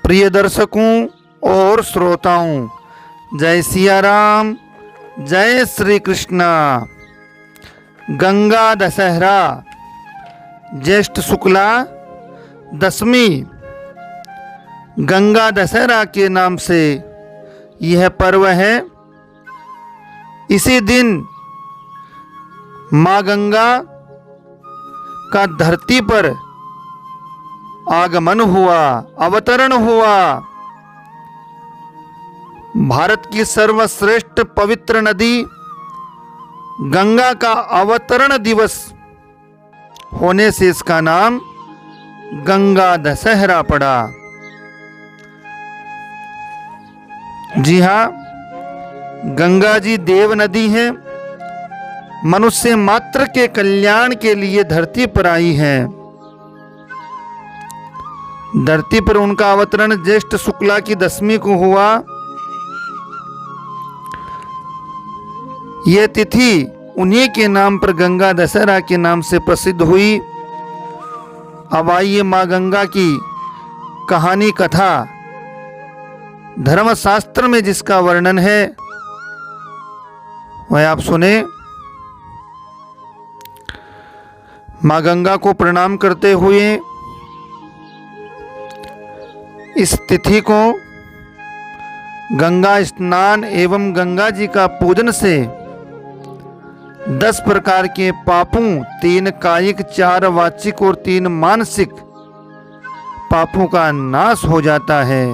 प्रिय दर्शकों और श्रोताओं, जय सिया राम, जय श्री कृष्णा। गंगा दशहरा ज्येष्ठ शुक्ला दशमी गंगा दशहरा के नाम से यह पर्व है। इसी दिन माँ गंगा का धरती पर आगमन हुआ, अवतरण हुआ। भारत की सर्वश्रेष्ठ पवित्र नदी गंगा का अवतरण दिवस होने से इसका नाम गंगा दशहरा पड़ा। जी हाँ, गंगा जी देव नदी है, मनुष्य मात्र के कल्याण के लिए धरती पर आई है। धरती पर उनका अवतरण ज्येष्ठ शुक्ला की दशमी को हुआ। यह तिथि उन्हीं के नाम पर गंगा दशहरा के नाम से प्रसिद्ध हुई। अब आइए माँ गंगा की कहानी कथा, धर्मशास्त्र में जिसका वर्णन है वह आप सुने। माँ गंगा को प्रणाम करते हुए इस तिथि को गंगा स्नान एवं गंगा जी का पूजन से 10 प्रकार के पापों, 3 कायिक, 4 वाचिक और 3 मानसिक पापों का नाश हो जाता है।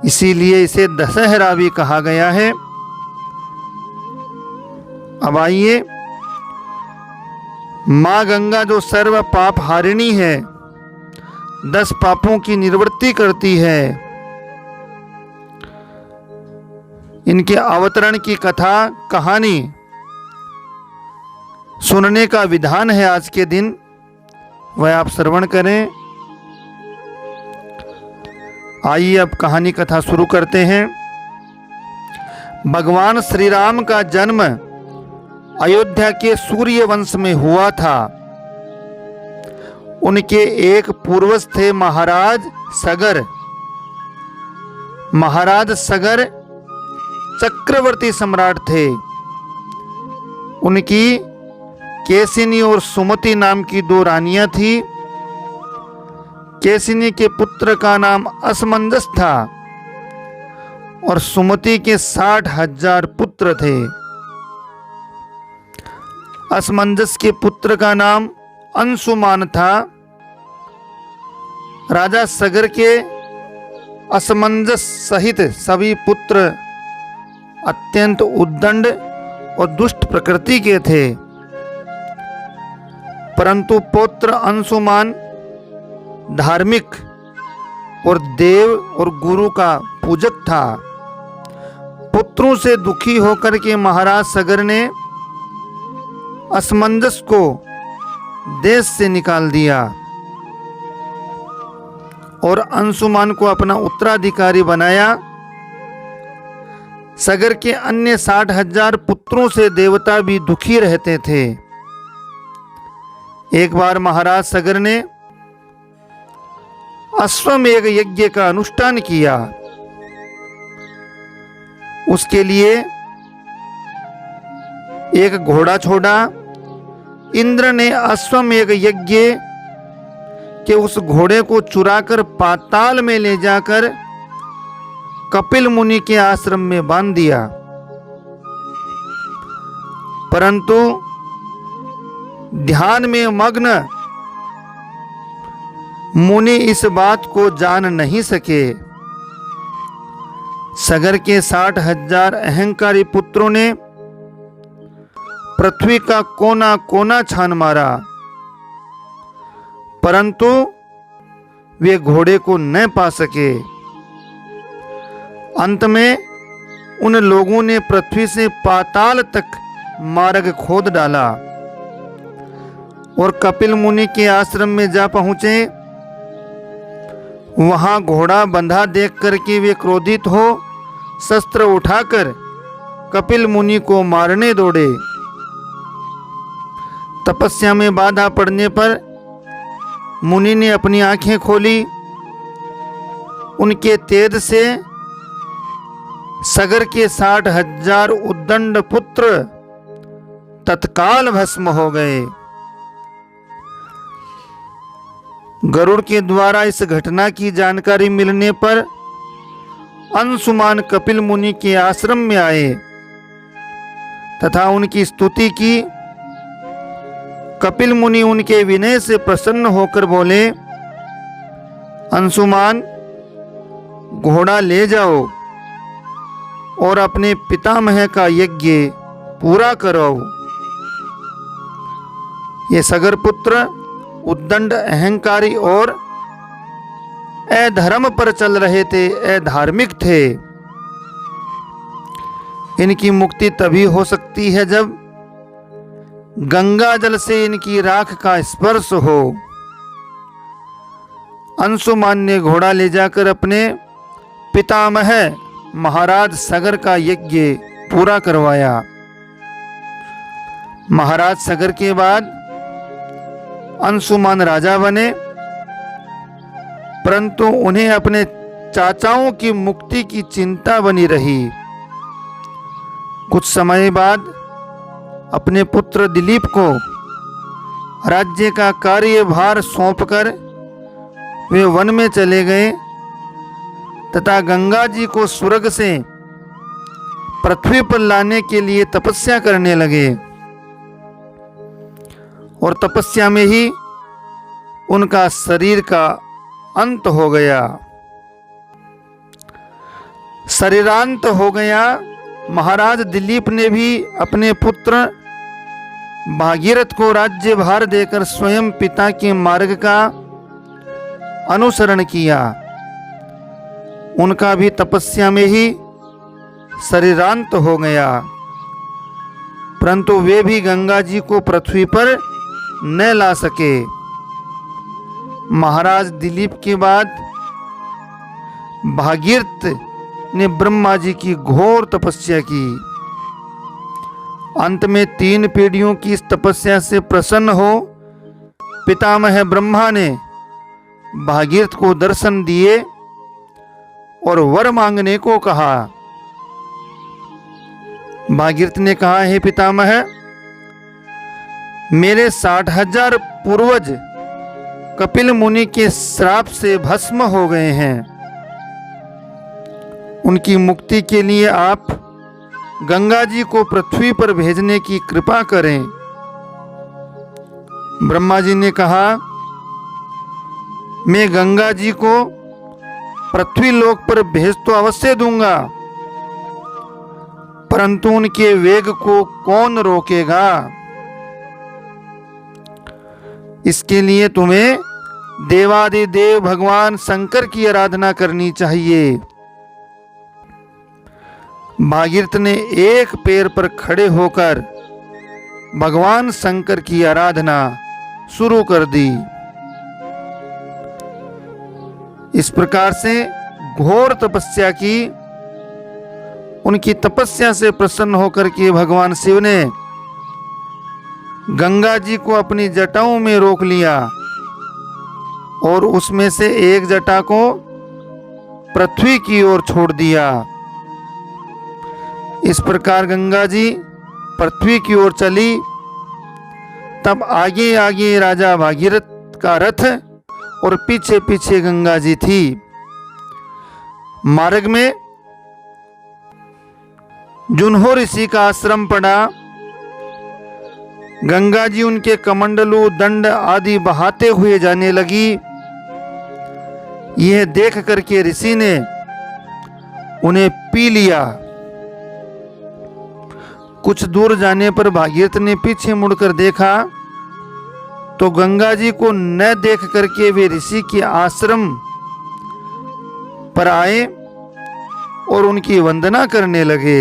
इसीलिए इसे दशहरा भी कहा गया है। अब आइए, माँ गंगा जो सर्व पाप हारिणी है, 10 पापों की निवृत्ति करती है, इनके अवतरण की कथा कहानी सुनने का विधान है आज के दिन, वह आप श्रवण करें। आइए अब कहानी कथा शुरू करते हैं। भगवान श्री राम का जन्म अयोध्या के सूर्य वंश में हुआ था। उनके एक पूर्वज थे महाराज सगर। महाराज सगर चक्रवर्ती सम्राट थे। उनकी केसिनी और सुमति नाम की 2 रानियां थी। केसिनी के पुत्र का नाम असमंजस था और सुमति के 60,000 पुत्र थे। असमंजस के पुत्र का नाम अंशुमान था। राजा सगर के असमंजस सहित सभी पुत्र अत्यंत उद्दंड और दुष्ट प्रकृति के थे, परंतु पौत्र अंशुमान धार्मिक और देव और गुरु का पूजक था। पुत्रों से दुखी होकर के महाराज सगर ने असमंजस को देश से निकाल दिया और अंशुमान को अपना उत्तराधिकारी बनाया। सगर के अन्य 60,000 पुत्रों से देवता भी दुखी रहते थे। एक बार महाराज सगर ने अश्वमेध यज्ञ का अनुष्ठान किया। उसके लिए एक घोड़ा छोड़ा। इंद्र ने अश्वमेध यज्ञ के उस घोड़े को चुराकर पाताल में ले जाकर कपिल मुनि के आश्रम में बांध दिया, परंतु ध्यान में मग्न मुनि इस बात को जान नहीं सके। सगर के 60,000 अहंकारी पुत्रों ने पृथ्वी का कोना कोना छान मारा, परंतु वे घोड़े को न पा सके। अंत में उन लोगों ने पृथ्वी से पाताल तक मार्ग खोद डाला और कपिल मुनि के आश्रम में जा पहुंचे। वहां घोड़ा बंधा देख करके वे क्रोधित हो शस्त्र उठाकर कपिल मुनि को मारने दौड़े। तपस्या में बाधा पड़ने पर मुनि ने अपनी आंखें खोली उनके तेज से सगर के 60,000 उद्दंड पुत्र तत्काल भस्म हो गए। गरुड़ के द्वारा इस घटना की जानकारी मिलने पर अंशुमान कपिल मुनि के आश्रम में आए तथा उनकी स्तुति की। कपिल मुनि उनके विनय से प्रसन्न होकर बोले, अंशुमान, घोड़ा ले जाओ और अपने पितामह का यज्ञ पूरा करो। ये सगर पुत्र उद्दंड अहंकारी और अधर्म पर चल रहे थे, अधार्मिक थे। इनकी मुक्ति तभी हो सकती है जब गंगा जल से इनकी राख का स्पर्श हो। अंशुमान ने घोड़ा ले जाकर अपने पितामह महाराज सगर का यज्ञ पूरा करवाया। महाराज सगर के बाद अंशुमान राजा बने, परंतु उन्हें अपने चाचाओं की मुक्ति की चिंता बनी रही। कुछ समय बाद अपने पुत्र दिलीप को राज्य का कार्यभार सौंपकर वे वन में चले गए तथा गंगा जी को स्वर्ग से पृथ्वी पर लाने के लिए तपस्या करने लगे और तपस्या में ही उनका शरीर का अंत हो गया, शरीरांत हो गया। महाराज दिलीप ने भी अपने पुत्र भागीरथ को राज्यभार देकर स्वयं पिता के मार्ग का अनुसरण किया। उनका भी तपस्या में ही शरीरांत हो गया, परंतु वे भी गंगा जी को पृथ्वी पर न ला सके। महाराज दिलीप के बाद भागीरथ ने ब्रह्मा जी की घोर तपस्या की। अंत में 3 पीढ़ियों की इस तपस्या से प्रसन्न हो पितामह ब्रह्मा ने भागीरथ को दर्शन दिए और वर मांगने को कहा। भागीरथ ने कहा, हे पितामह, मेरे 60,000 पूर्वज कपिल मुनि के श्राप से भस्म हो गए हैं। उनकी मुक्ति के लिए आप गंगा जी को पृथ्वी पर भेजने की कृपा करें। ब्रह्मा जी ने कहा, मैं गंगा जी को पृथ्वी लोक पर भेज तो अवश्य दूंगा, परंतु उनके वेग को कौन रोकेगा? इसके लिए तुम्हें देवादिदेव भगवान शंकर की आराधना करनी चाहिए। भागीरथ ने एक पैर पर खड़े होकर भगवान शंकर की आराधना शुरू कर दी। इस प्रकार से घोर तपस्या की। उनकी तपस्या से प्रसन्न होकर के भगवान शिव ने गंगा जी को अपनी जटाओं में रोक लिया और उसमें से एक जटा को पृथ्वी की ओर छोड़ दिया। इस प्रकार गंगा जी पृथ्वी की ओर चली। तब आगे आगे राजा भागीरथ का रथ और पीछे पीछे गंगा जी थी। मार्ग में जुन्हो ऋषि का आश्रम पड़ा। गंगा जी उनके कमंडलू दंड आदि बहाते हुए जाने लगी। यह देख करके ऋषि ने उन्हें पी लिया। कुछ दूर जाने पर भागीरथ ने पीछे मुड़कर देखा तो गंगा जी को न देख करके वे ऋषि के आश्रम पर आए और उनकी वंदना करने लगे।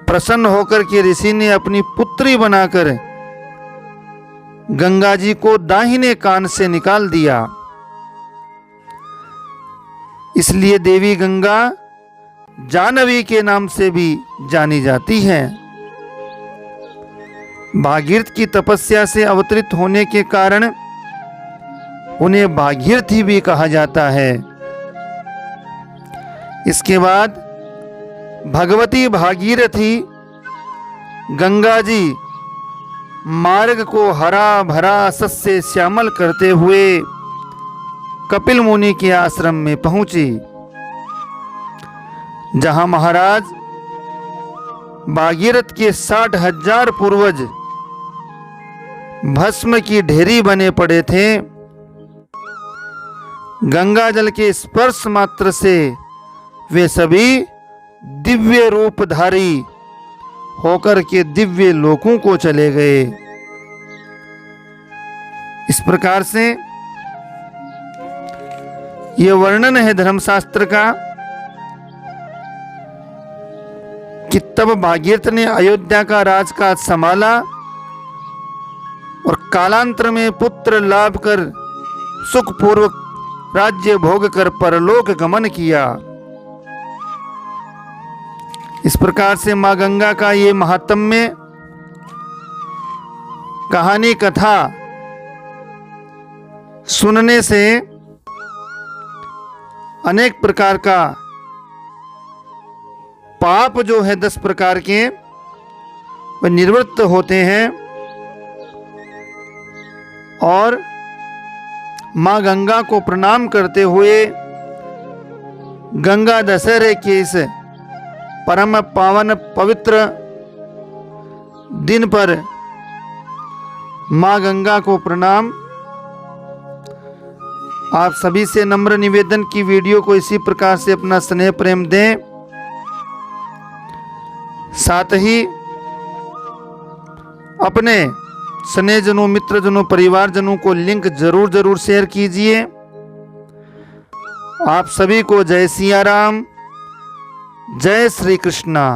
प्रसन्न होकर के ऋषि ने अपनी पुत्री बनाकर गंगा जी को दाहिने कान से निकाल दिया। इसलिए देवी गंगा जानवी के नाम से भी जानी जाती है। भागीरथ की तपस्या से अवतरित होने के कारण उन्हें भागीरथी भी कहा जाता है। इसके बाद भगवती भागीरथी गंगा जी मार्ग को हरा भरा सस्य श्यामल करते हुए कपिल मुनि के आश्रम में पहुंची, जहां महाराज भागीरथ के 60,000 पूर्वज भस्म की ढेरी बने पड़े थे। गंगा जल के स्पर्श मात्र से वे सभी दिव्य रूपधारी होकर के दिव्य लोकों को चले गए। इस प्रकार से यह वर्णन है धर्मशास्त्र का कि तब भागीरथ ने अयोध्या का राजकाज संभाला और कालांतर में पुत्र लाभ कर सुखपूर्वक राज्य भोग कर परलोक गमन किया। इस प्रकार से मां गंगा का ये महात्म्य कहानी कथा सुनने से अनेक प्रकार का पाप जो है 10 प्रकार के वह निवृत्त होते हैं और मां गंगा को प्रणाम करते हुए गंगा दशहरे के इस परम पावन पवित्र दिन पर मां गंगा को प्रणाम। आप सभी से नम्र निवेदन की वीडियो को इसी प्रकार से अपना स्नेह प्रेम दें, साथ ही अपने स्नेहजनों, मित्रजनों, परिवारजनों को लिंक जरूर शेयर कीजिए। आप सभी को जय सिया राम, जय श्री कृष्णा।